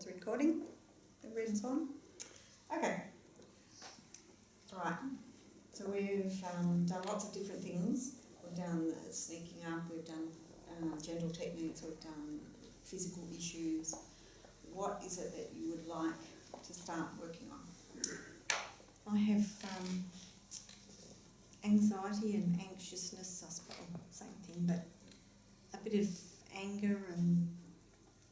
it's recording. The red's on. Okay. Right. So we've done lots of different things. We've done sneaking up, we've done gentle techniques, we've done physical issues. What is it that you would like to start working on? I have anxiety and anxiousness, I suppose, same thing, but a bit of anger and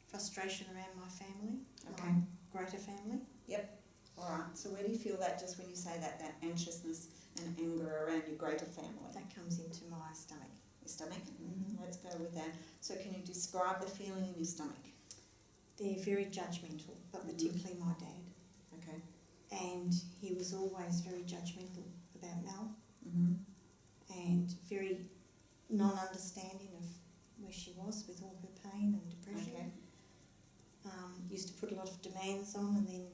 frustration around my family, Okay. my greater family. Yep. All right. So where do you feel that, just when you say that anxiousness and anger around your greater family? That comes into my stomach. Your stomach? Mm-hmm. Let's go with that. So can you describe the feeling in your stomach? They're very judgmental, but particularly my dad. Okay. And he was always very judgmental about Mel Mm-hmm. and very non-understanding of where she was with all her pain and depression. Okay. Used to put a lot of demands on, and then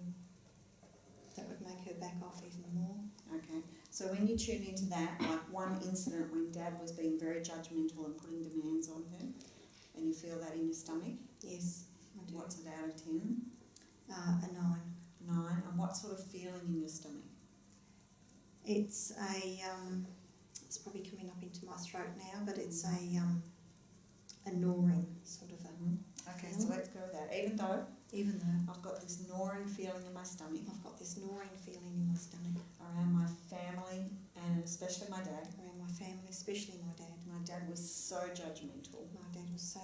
that would make her back off even more. Okay. So when you tune into that, like one incident when Dad was being very judgmental and putting demands on her, and you feel that in your stomach, Yes, I do. what's it out of 10? A 9. 9. And what sort of feeling in your stomach? It's it's probably coming up into my throat now, but it's a gnawing sort of a. Okay, feeling. so let's go with that. Even though I've got this gnawing feeling in my stomach I've got this gnawing feeling in my stomach around my family and especially my dad. around my family, especially my dad. My dad was so judgmental, My dad was so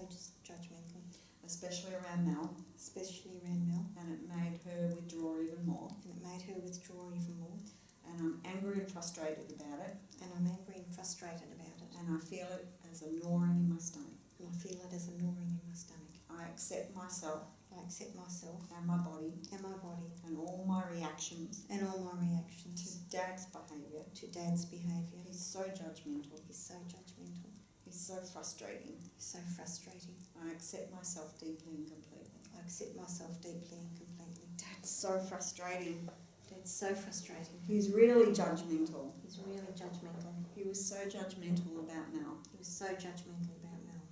judgmental, especially around Mel, especially around Mel, and it made her withdraw even more. and it made her withdraw even more. And I'm angry and frustrated about it, And I'm angry and frustrated about it, and I feel it as a gnawing in my stomach. and I feel it as a gnawing in my stomach. I accept myself I accept myself and my body and my body and all my reactions and all my to reactions Dad's behaviour. to Dad's behaviour. He's so judgmental. He's so judgmental. He's so frustrating. He's so frustrating. I accept myself deeply and completely. I accept myself deeply and completely. Dad's so frustrating. Dad's so frustrating. He's really judgmental. He's really judgmental. He was so judgmental about Mel. He was so judgmental about Mel.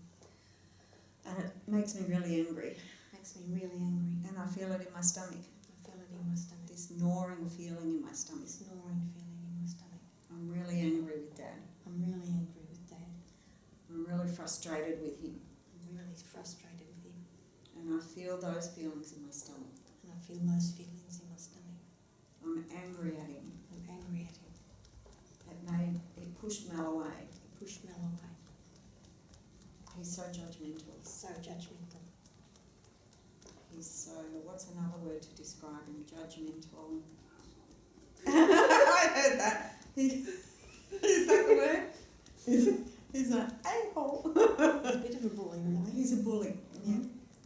And it makes me really angry. Makes me really angry. And I feel it in my stomach. I feel it in my stomach. This gnawing feeling in my stomach. This gnawing feeling in my stomach. I'm really angry with Dad. I'm really angry with Dad. I'm really frustrated with him. I'm really frustrated with him. And I feel those feelings in my stomach. And I feel those feelings in my stomach. I'm angry at him. I'm angry at him. It pushed Mel away. He pushed Mel away. He's so judgmental. He's so judgmental. He's so, what's another word to describe him? Judgmental. I heard that. Is that the word? He's an a-hole. He's a bit of a bully, really. He's a bully. Yeah.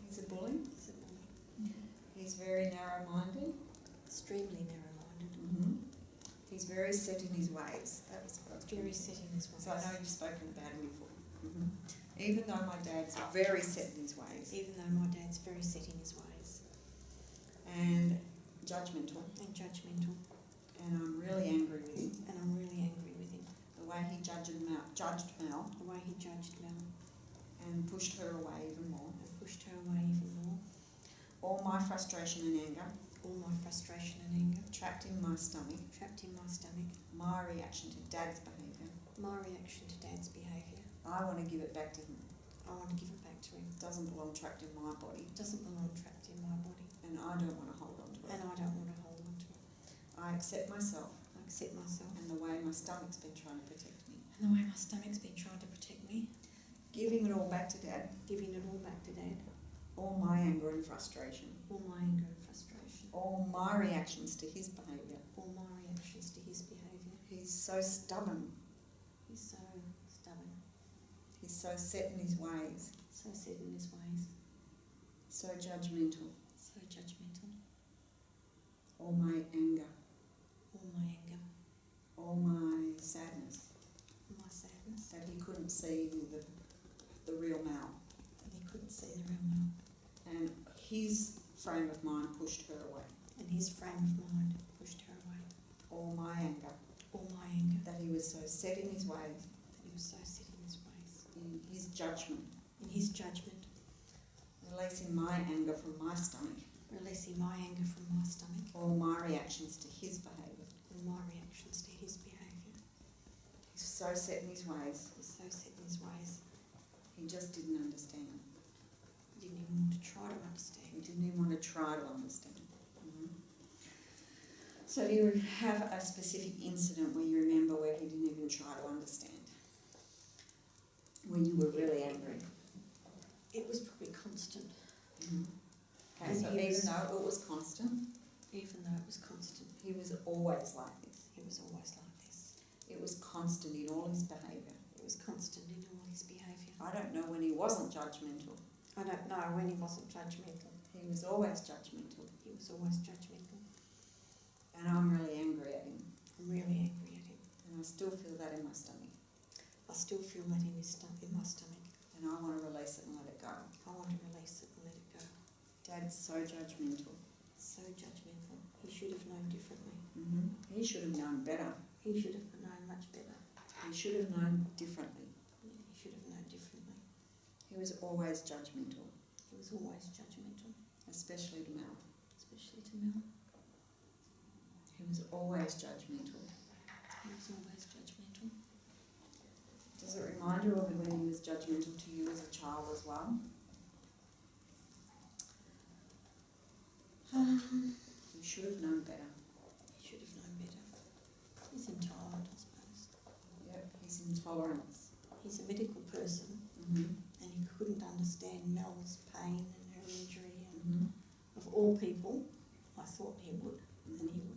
He's a bully. He's a bully. He's very narrow-minded. Extremely narrow-minded. Mm-hmm. He's very set in his ways. That was what I was Very set in his ways. So I know you've spoken about him before. Mm-hmm. Even though my dad's very set in his ways Even though my dad's very set in his ways. and judgmental, And judgmental. and I'm really angry with him. And I'm really angry with him. The way he judged Mel The way he judged Mel. and pushed her away even more. And pushed her away even more. All my frustration and anger All my frustration and anger. trapped in my stomach. Trapped in my stomach. My reaction to Dad's behaviour. My reaction to Dad's behaviour. I want to give it back to him. I want to give it back to him. It doesn't belong trapped in my body, It doesn't belong trapped in my body. and I don't want to hold on to it. And I don't want to hold on to it. I accept myself I accept myself. and the way my stomach's been trying to protect me. And the way my stomach's been trying to protect me. Giving it all back to Dad. Giving it all back to Dad. All my anger and frustration. All my anger and frustration. All my reactions to his behaviour. All my reactions to his behaviour. He's so stubborn. He's so stubborn. He's so set in his ways. So set in his ways. So judgmental. So judgmental. All my anger. All my anger. All my sadness. All my sadness. That he couldn't see the real Mal. And he couldn't see the real Mel. And his frame of mind pushed her away. And his frame of mind pushed her away. All my anger. All my anger. That he was so set in his ways. That he was so set in his ways. In his judgment. In his judgment. Releasing my anger from my stomach. Releasing my anger from my stomach. All my reactions to his behaviour. All my reactions to his behaviour. He's so set in his ways. He's so set in his ways. He just didn't understand. He didn't even want to try to understand. He didn't even want to try to understand. So do you have a specific incident where you remember where he didn't even try to understand? When you were really angry? It was probably constant. Okay, so even though it was constant, he was always like this. He was always like this. It was constant in all his behaviour. It was constant in all his behaviour. I don't know when he wasn't judgmental. I don't know when he wasn't judgmental. He was always judgmental. He was always judgmental. And I'm really angry at him. I'm really angry at him. And I still feel that in my stomach. I still feel that in my stomach. And I want to release it and let it go. I want to release it and let it go. Dad's so judgmental. So judgmental. He should have known differently. He should have known better. He should have known much better. He should have known differently. He should have known differently. He was always judgmental. He was always judgmental. Especially to Mel. Especially to Mel. He was always judgmental. He was always judgmental. Does it remind you of when he was judgmental to you as a child as well? You should have known better. He should have known better. He's intolerant, I suppose. Yep, his intolerance. He's a medical person, and he couldn't understand Mel's pain and her injury. And of all people, I thought he would, and he wouldn't.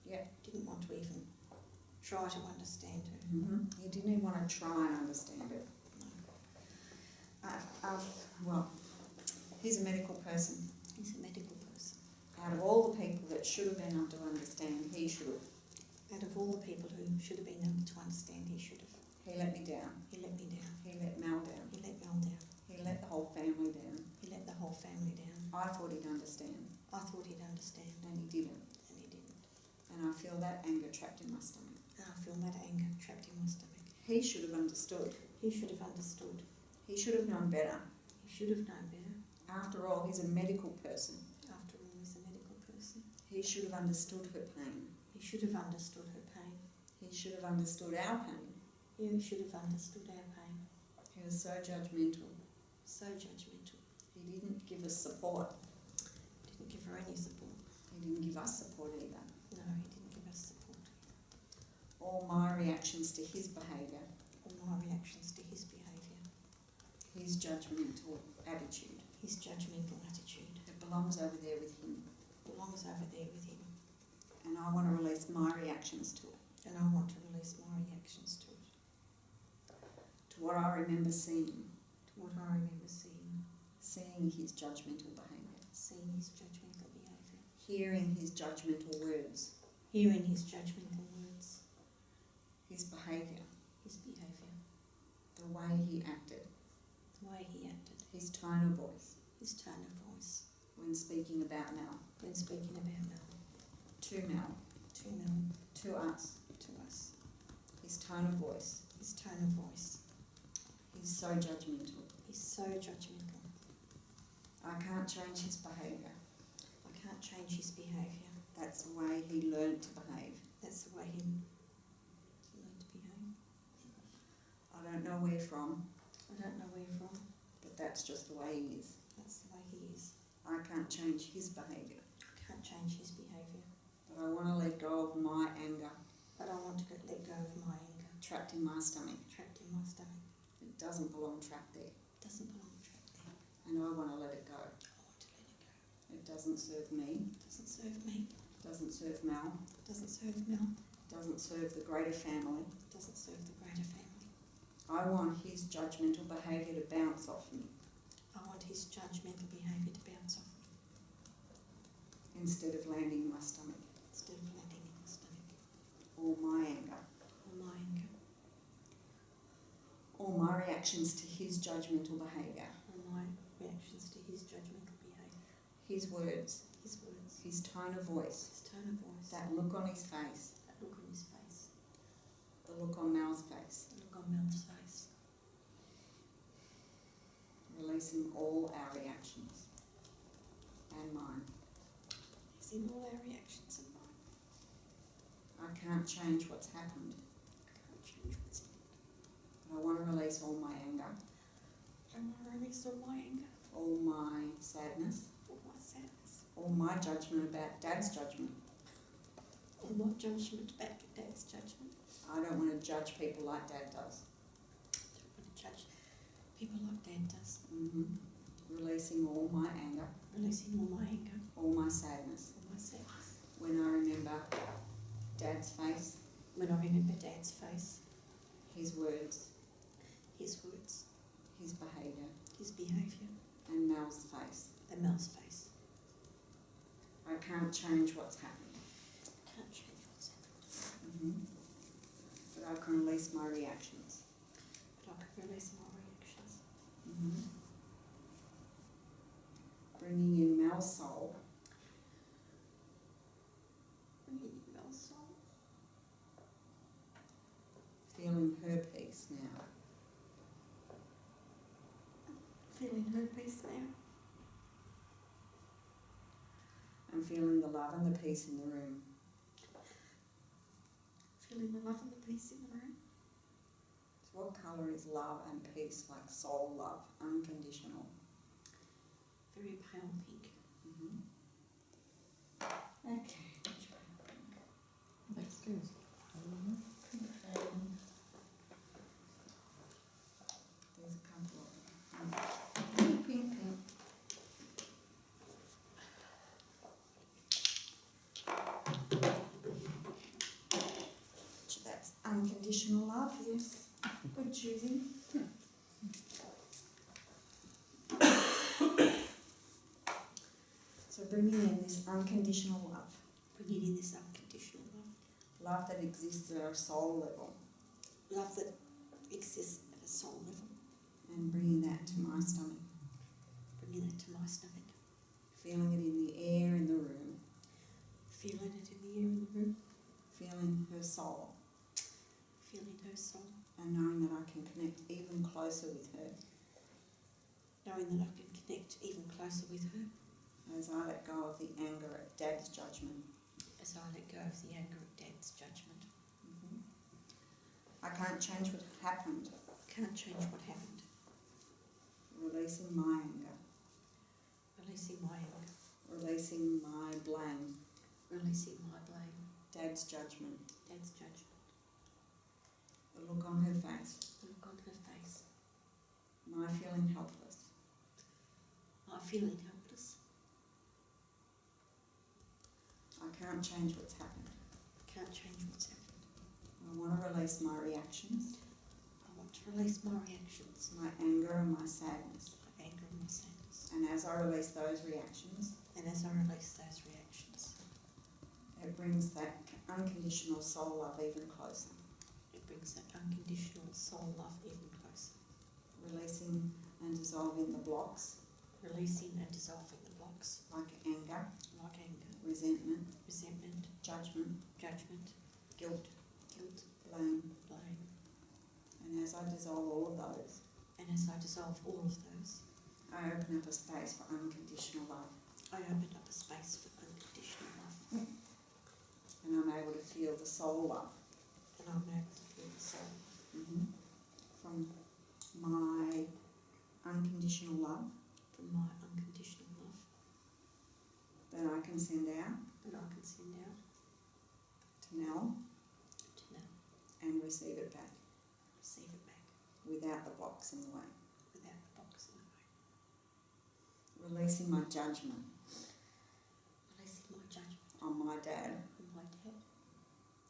Yeah. Didn't want to even try to understand her. He didn't even want to try and understand it. No. Well, he's a medical person. He's a medical person. Out of all the people that should have been able to understand, he should have. Out of all the people who should have been able to understand, he should have. He let me down. He let me down. He let Mel down. He let Mel down. He let the whole family down. He let the whole family down. I thought he'd understand, I thought he'd understand, and he didn't. and he didn't. And I feel that anger trapped in my stomach. And I feel that anger trapped in my stomach. He should have understood. He should have understood. He should have known better. He should have known better. After all, he's a medical person. After all, he's a medical person. He should have understood her pain. He should have understood her pain. He should have understood our pain. He should have understood our pain. He was so judgmental. So judgmental. He didn't give us support. Didn't give her any support. He didn't give us support either. No, he didn't give us support. All my reactions to his behaviour, All my reactions to his behaviour, his judgmental attitude, his judgmental attitude, it belongs over there with him. belongs over there with him. And I want to release my reactions to it, And I want to release my reactions to it. to what I remember seeing, To what I remember seeing. seeing his judgmental behaviour, Seeing his judgmental behaviour. hearing his judgmental words, Hearing his judgmental words. his behaviour, His behaviour. the way he acted, The way he acted. his tone of voice His tone of voice. when speaking about Mel, When speaking about Mel. to Mel, To Mel. to us, To us. his tone of voice. His tone of voice. He's so judgmental. He's so judgmental. I can't change his behaviour. I can't change his behaviour. That's the way he learned to behave. That's the way he learned to behave. I don't know where from, I don't know where from. but that's just the way he is. That's the way he is. I can't change his behaviour, I can't change his behaviour. but I want to let go of my anger But I want to let go of my anger. trapped in my stomach. Trapped in my stomach. It doesn't belong trapped there, It doesn't belong trapped there. and I want to let it go. I want to let it go. It doesn't serve me, It doesn't serve me. doesn't serve Mel, It doesn't serve Mel. doesn't serve the greater family. It doesn't serve the greater family. I want his judgmental behaviour to bounce off me I want his judgmental behaviour to bounce off me instead of landing in my stomach. instead of landing in my stomach. All my anger, Or my anger. all my reactions to his judgmental behaviour, Or my reactions to his judgmental behaviour. his words, His words. his tone of voice, His tone of voice. that look on his face, That look on his face. the look on Mel's face, The look on Mel's face. releasing all our reactions and mine. releasing all our reactions in life. I can't change what's happened, I can't change what's happened. but I want to release all my anger, I want to release all my anger, all my sadness, all my sadness, all my judgment about Dad's judgment. all my judgment about Dad's judgment. I don't want to judge people like Dad does. I don't want to judge people like Dad does. Releasing all my anger, Releasing all my anger, all my sadness. all my sadness. When I remember Dad's face, When I remember Dad's face, his words, his words, his behaviour, his behaviour, and Mel's face. and Mel's face. I can't change what's happened, Can't change what's happened, but I can release my reactions. but I can release my reactions. Bringing in Mel's soul, Bringing in Mel's soul, feeling her peace now. feeling her peace now, And feeling the love and the peace in the room. feeling the love and the peace in the room. So what colour is love and peace, like soul love, unconditional? Very pale pink. Okay. That's good. There's a couple of pink, pink, pink. So that's unconditional love, yes. Good choosing. So bringing in this unconditional love, Bringing in this unconditional love. love that exists at our soul level, Love that exists at a soul level. and bringing that to my stomach, Bringing that to my stomach. feeling it in the air in the room, Feeling it in the air in the room. feeling her soul, Feeling her soul. and knowing that I can connect even closer with her Knowing that I can connect even closer with her as I let go of the anger at Dad's judgment. as I let go of the anger of Dad's judgment. I can't change what happened, Can't change what happened. releasing my anger, Releasing my anger. releasing my blame, Releasing my blame. Dad's judgment, Dad's judgment. the look on her face, The look on her face. my feeling helpless. My feeling helpless. I can't change what's happened. Can't change what's happened. I want to release my reactions, I want to release my reactions. my anger and my sadness. My anger and my sadness. And as I release those reactions, And as I release those reactions, it brings that unconditional soul love even closer. it brings that unconditional soul love even closer. Releasing and dissolving the blocks, Releasing and dissolving the blocks like anger, like anger, resentment, resentment, judgment, judgment, guilt, guilt, blame. blame. And as I dissolve all of those, And as I dissolve all of those, I open up a space for unconditional love. I open up a space for unconditional love. And I'm able to feel the soul love And I'm able to feel the soul from my unconditional love from my unconditional love that I can send out that I can send out to Nell to now. and receive it back Receive it back without the blocks in the way. without the box in the way. Releasing my judgment Releasing my judgment on my dad. on my dad.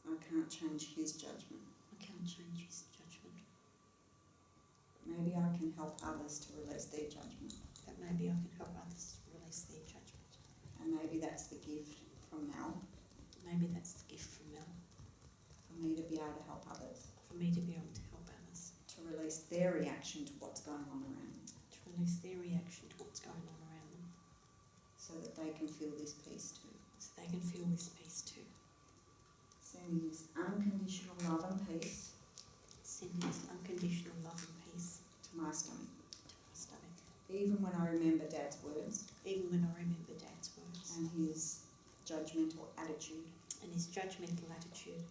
I can't change his judgment. I can't change his judgment. Maybe I can help others to release their judgment. But maybe I can help others to release their judgment. And maybe that's the gift from Mel, Maybe that's the gift from Mel, for me to be able to help others, for me to be able to help others, to release their reaction to what's going on around them, to release their reaction to what's going on around them, so that they can feel this peace too. so they can feel this peace too. Sending this unconditional love and peace Sending this unconditional love and peace to my stomach. to my stomach. Even when I remember Dad's words Even when I remember Dad's words and his judgmental attitude. And his judgmental attitude.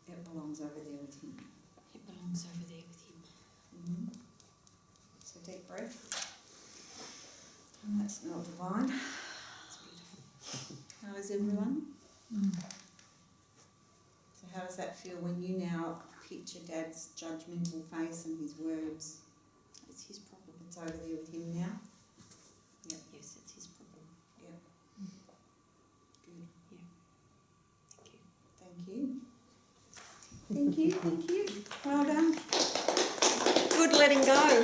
It belongs over there with him. It belongs over there with him. Mm-hmm. So deep breath. And that's not divine. It's beautiful. How is everyone? Mm. So how does that feel when you now picture Dad's judgmental face and his words? It's his problem. It's over there with him now. Yes, it's his problem. Good. Thank you. Thank you. Thank you. Thank you. Well done. Good letting go.